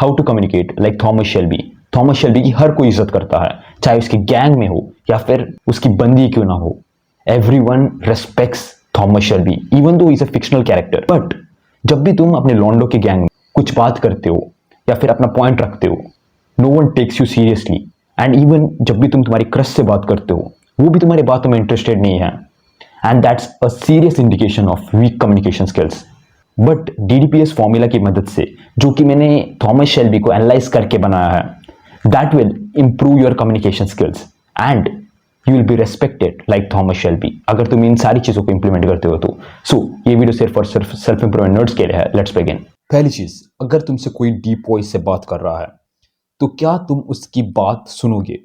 How to communicate like Thomas Shelby. Thomas Shelby की हर कोई इज्जत करता है, चाहे उसकी गैंग में हो या फिर उसकी बंदी क्यों ना हो। Everyone respects Thomas Shelby even though is a fictional character. But जब भी तुम अपने लॉन्डो के गैंग में कुछ बात करते हो या फिर अपना पॉइंट रखते हो, no one takes you seriously. And even जब भी तुम तुम्हारी क्रश से बात करते हो, वो भी तुम्हारी बातों में इंटरेस्टेड नहीं है। And that's a serious indication of weak communication skills. But DDPS formula की मदद से, जो कि मैंने थॉमस शेल्बी को एनालाइज करके बनाया है, that will improve your communication skills and you will be respected like Thomas Shelby, अगर तुम इन सारी चीजों को इंप्लीमेंट करते हो तो। सो ये वीडियो सिर्फ और सिर्फ सेल्फ इंप्रूवमेंट नोट्स के लिए है। Let's begin. पहली चीज, अगर तुमसे कोई डीप वॉइस से बात कर रहा है तो क्या तुम उसकी बात सुनोगे?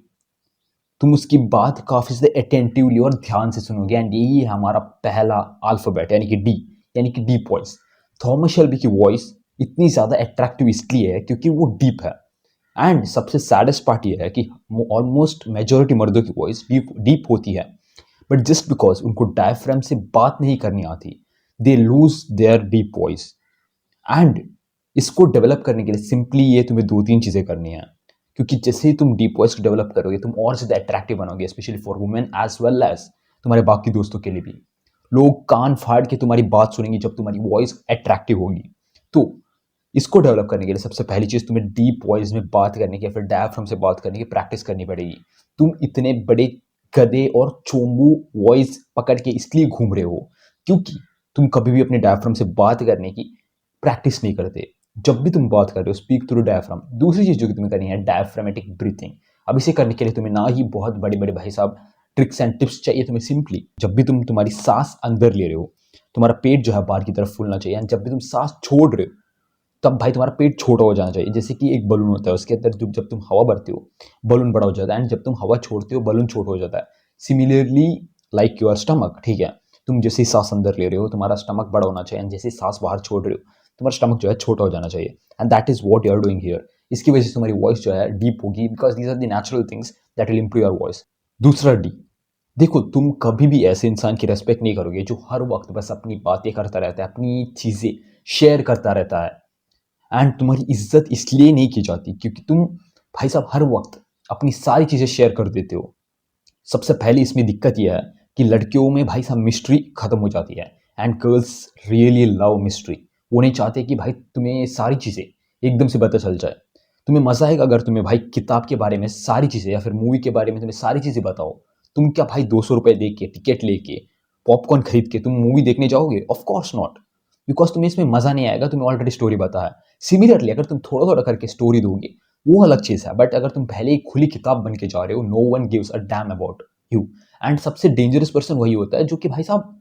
तुम उसकी बात काफी से अटेंटिवली और ध्यान से सुनोगे। एंड यही है हमारा पहला अल्फाबेट यानी कि डी, यानी कि डीप वॉइस। थॉमस शेल्बी की वॉइस इतनी ज्यादा अट्रैक्टिव इसलिए है क्योंकि वो डीप है। एंड सबसे सैडेस्ट पार्ट ये है कि ऑलमोस्ट मेजोरिटी मर्दों की वॉइस डीप होती है, बट जस्ट बिकॉज उनको डायफ्राम से बात नहीं करनी आती, they lose their deep voice. And इसको डेवलप करने के लिए सिंपली ये तुम्हें दो तीन चीजें करनी है, क्योंकि जैसे ही तुम डीप वॉइस को डेवलप करोगे तुम और ज्यादा अट्रैक्टिव बनोगे, specially for women as well as तुम्हारे बाकी दोस्तों के लिए भी। लोग कान फाड़ के तुम्हारी बात सुनेंगे जब तुम्हारी वॉइस अट्रैक्टिव होगी। तो इसको डेवलप करने के लिए सबसे पहली चीज, तुम्हें डीप वॉइस में बात करने की या फिर डायफ्राम से बात करने की प्रैक्टिस करनी पड़ेगी। तुम इतने बड़े गधे और चोंबू वॉइस पकड़ के इसलिए घूम रहे हो क्योंकि तुम कभी भी अपने डायफ्राम से बात करने की प्रैक्टिस नहीं करते। जब भी तुम बात कर रहे हो, स्पीक थ्रू डायफ्राम। दूसरी चीज जो कि तुम्हें करनी है, डायफ्रामेटिक ब्रीथिंग। अब इसे करने के लिए तुम्हें ना ही बहुत बड़े बड़े भाई साहब ट्रिक्स एंड टिप्स चाहिए। तुम्हें सिंपली जब भी तुम तुम्हारी सांस अंदर ले रहे हो, तुम्हारा पेट जो है बाहर की तरफ फूलना चाहिए। एंड जब भी तुम सांस छोड़ रहे हो तब भाई तुम्हारा पेट छोटा हो जाना चाहिए। जैसे कि एक बलून होता है, उसके अंदर जब तुम हवा भरते हो बलून बड़ा हो जाता है, एंड जब तुम हवा छोड़ते हो बलून छोटा हो जाता है। सिमिलरली लाइक योर स्टमक, ठीक है, तुम जैसे ही सांस अंदर ले रहे हो तुम्हारा स्टमक बड़ा होना चाहिए, एंड जैसे ही सांस बाहर छोड़ रहे हो तुम्हारा स्टमक जो है छोटा हो जाना चाहिए। And that is what you are doing here. इसकी वजह से तुम्हारी वॉइस जो है डीप होगी, because these are the natural things that will improve your voice. दूसरा डी, देखो तुम कभी भी ऐसे इंसान की रेस्पेक्ट नहीं करोगे जो हर वक्त बस अपनी बातें करता रहता है, अपनी चीजें शेयर करता रहता है। एंड तुम्हारी इज्जत इसलिए नहीं की जाती क्योंकि तुम भाई साहब हर वक्त अपनी सारी चीजें शेयर कर देते हो। सबसे पहले इसमें दिक्कत यह है कि लड़कियों में भाई साहब मिस्ट्री खत्म हो जाती है, and girls really love mystery. वो नहीं चाहते कि भाई तुम्हें सारी चीजें एकदम से पता चल जाए। तुम्हें मजा आएगा अगर तुम्हें भाई किताब के बारे में सारी चीजें या फिर मूवी के बारे में तुम्हें सारी चीजें बताओ। तुम क्या भाई 200 रुपए दे के टिकट लेके पॉपकॉर्न खरीद के तुम मूवी देखने जाओगे? ऑफ कोर्स नॉट, बिकॉज तुम्हें इसमें मजा नहीं आएगा, तुम्हें ऑलरेडी स्टोरी पता है। सिमिलरली अगर तुम थोड़ा थोड़ा करके स्टोरी दोगे वो अलग चीज है, बट अगर तुम पहले ही खुली किताब बन के जा रहे हो, no one gives a damn about you. And सबसे डेंजरस पर्सन वही होता है जो कि भाई साहब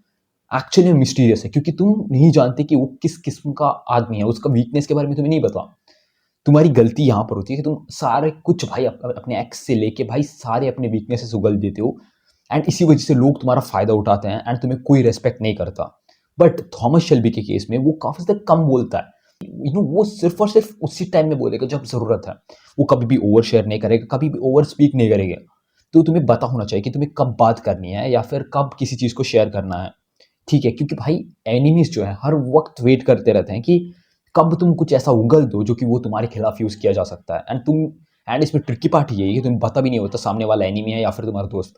एक्चुअली मिस्टीरियस है, क्योंकि तुम नहीं जानते कि वो किस किस्म का आदमी है, उसका वीकनेस के बारे में तुम्हें नहीं पता। तुम्हारी गलती यहाँ पर होती है कि तुम सारे कुछ भाई अपने एक्स से लेके भाई सारे अपने वीकनेसेस उगल देते हो, एंड इसी वजह से लोग तुम्हारा फायदा उठाते हैं एंड तुम्हें कोई रेस्पेक्ट नहीं करता। बट थॉमस शेल्बी के केस में वो काफी ज्यादा कम बोलता है। वो सिर्फ और सिर्फ उसी टाइम में बोलेगा जब जरूरत है। वो कभी भी ओवर शेयर नहीं करेगा, कभी भी ओवर स्पीक नहीं करेगा। तो तुम्हें पता होना चाहिए कि तुम्हें कब बात करनी है या फिर कब किसी चीज को शेयर करना है, ठीक है, क्योंकि भाई एनिमीज जो है हर वक्त वेट करते रहते हैं कि कब तुम कुछ ऐसा उगल दो जो कि वो तुम्हारे खिलाफ यूज किया जा सकता है। एंड इसमें ट्रिकी पार्ट यही है कि तुम्हें पता भी नहीं होता सामने वाला एनिमी है या फिर तुम्हारा दोस्त।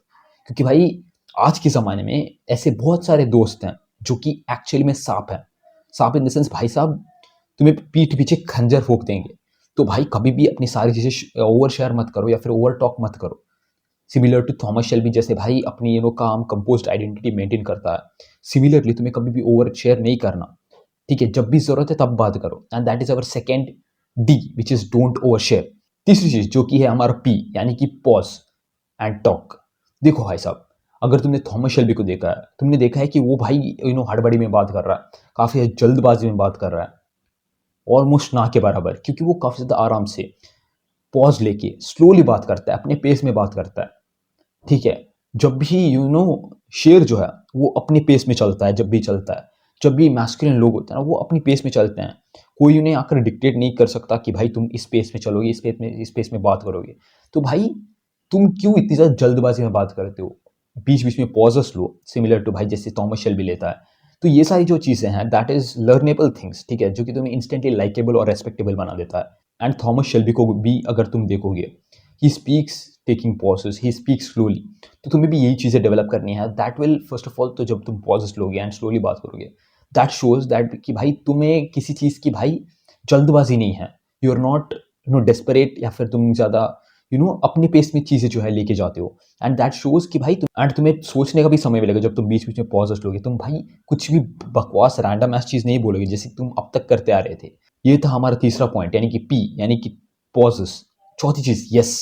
क्योंकि भाई आज के ज़माने में ऐसे बहुत सारे दोस्त हैं जो कि एक्चुअली में सांप हैं। सांप इन द सेंस भाई साहब तुम्हें पीठ पीछे खंजर फूंक देंगे। तो भाई कभी भी अपनी सारी चीज़ें ओवर शेयर मत करो या फिर ओवर टॉक मत करो। सिमिलर टू थॉमस शेल्बी जैसे भाई अपनी काम कंपोज्ड आइडेंटिटी मेंटेन करता है, सिमिलरली तुम्हें कभी भी ओवर शेयर नहीं करना, ठीक है। जब भी जरूरत है तब बात करो, and that is our second D which is don't over share. तीसरी चीज जो कि है हमारा पी, यानी कि पॉज एंड टॉक। देखो भाई साहब, अगर तुमने थॉमस शेल्बी को देखा है, तुमने देखा है कि वो भाई हड़बड़ी में बात कर रहा है, काफी जल्दबाजी में बात कर रहा है, ऑलमोस्ट ना के बराबर, क्योंकि वो काफी ज्यादा आराम से पॉज लेके स्लोली बात करता है, अपने पेस में बात करता है, ठीक है। जब भी शेर जो है वो अपने पेस में चलता है, जब भी चलता है, जब भी मैस्कुलिन लोग होते हैं ना वो अपनी पेस में चलते हैं। कोई उन्हें आकर डिक्टेट नहीं कर सकता कि भाई तुम इस पेस में चलोगे, इस पेस में बात करोगे। तो भाई तुम क्यों इतनी ज़्यादा जल्दबाजी में बात करते हो? बीच बीच में पॉजेस लो, सिमिलर टू भाई जैसे थॉमस शेल्बी लेता है। तो ये सारी जो चीज़ें हैं दैट इज लर्नेबल थिंग्स, ठीक है, जो कि तुम्हें इंस्टेंटली लाइकेबल और रेस्पेक्टेबल बना देता है। एंड थॉमस शेल्बी को भी अगर तुम देखोगे, he speaks taking pauses, he speaks slowly, तो तुम्हें भी यही चीज़ें डेवलप करनी है। That will first of all, तो जब तुम पॉजेस लोगे एंड स्लोली बात करोगे, दैट शोज दैट कि भाई तुम्हें किसी चीज़ की भाई जल्दबाजी नहीं है, यू आर नॉट डेस्परेट, या फिर तुम ज़्यादा अपने पेस में चीज़ें जो है लेके जाते हो। एंड दैट शोज कि भाई एंड तुम्हें सोचने का भी समय मिलेगा जब तुम बीच बीच में पॉजेस लोगे। तुम भाई कुछ भी बकवास रैंडम ऐसी चीज़ नहीं बोलोगे जैसे तुम अब तक करते आ रहे थे। ये था हमारा तीसरा पॉइंट, यानी कि पी, यानी कि पॉजेस। चौथी चीज़, yes,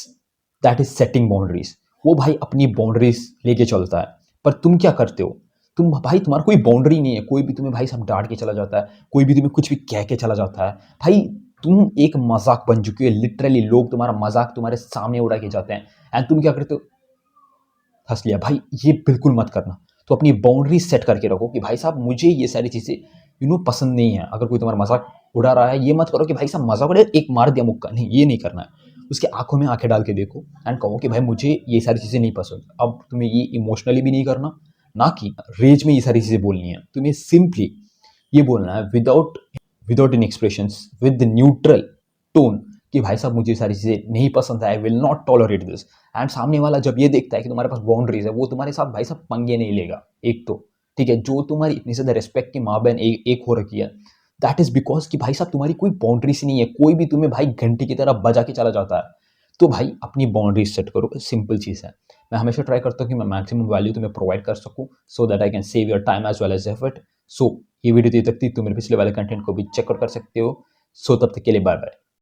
that is setting boundaries. वो भाई अपनी बाउंड्रीज लेके चलता है, पर तुम क्या करते हो? तुम भाई, तुम्हारा कोई बाउंड्री नहीं है, कोई भी तुम्हें भाई सब डांट के चला जाता है, कोई भी तुम्हें कुछ भी कह के चला जाता है। भाई तुम एक मजाक बन चुके हो, लिटरली लोग तुम्हारा मजाक तुम्हारे सामने उड़ा के जाते हैं, एंड तुम क्या करते हो? हंस लिया। भाई ये बिल्कुल मत करना। तो अपनी बाउंड्री सेट करके रखो कि भाई साहब मुझे ये सारी चीज़ें पसंद नहीं है। अगर कोई तुम्हारा मजाक उड़ा रहा है, ये मत करो कि भाई साहब मजाक उड़े एक मार दिया मुक्का, नहीं, ये नहीं करना है। उसके आंखों में आंखें डाल के देखो एंड कहो कि भाई मुझे ये सारी चीज़ें नहीं पसंद। अब तुम्हें ये इमोशनली भी नहीं करना, ना कि रेज में ये सारी चीज़ें बोलनी है। तुम्हें सिंपली ये बोलना है without without in expressions, with neutral tone, कि भाई साहब मुझे सारी चीज़ें नहीं पसंद है, I will not tolerate this. And सामने वाला जब ये देखता है कि तुम्हारे पास बाउंड्रीज है, वो तुम्हारे साथ भाई साहब पंगे नहीं लेगा। एक तो ठीक है, जो तुम्हारी इतनी ज़्यादा रिस्पेक्ट की माँ बहन एक हो रखी है, दैट इज बिकॉज कि भाई साहब तुम्हारी कोई बाउंड्रीज नहीं है, कोई भी तुम्हें भाई घंटी की तरह बजा के चला जाता है। तो भाई अपनी बाउंड्रीज सेट करो, सिंपल चीज़ है। मैं हमेशा ट्राई करता हूँ कि मैं मैक्सिमम वैल्यू तुम्हें प्रोवाइड कर सकूँ, so that I can save your time as well as effort. So ये वीडियो देख तक थी, तुम मेरे पिछले वाले कंटेंट को भी चेकआउट कर सकते हो। सो तब तक के लिए बाय बाय।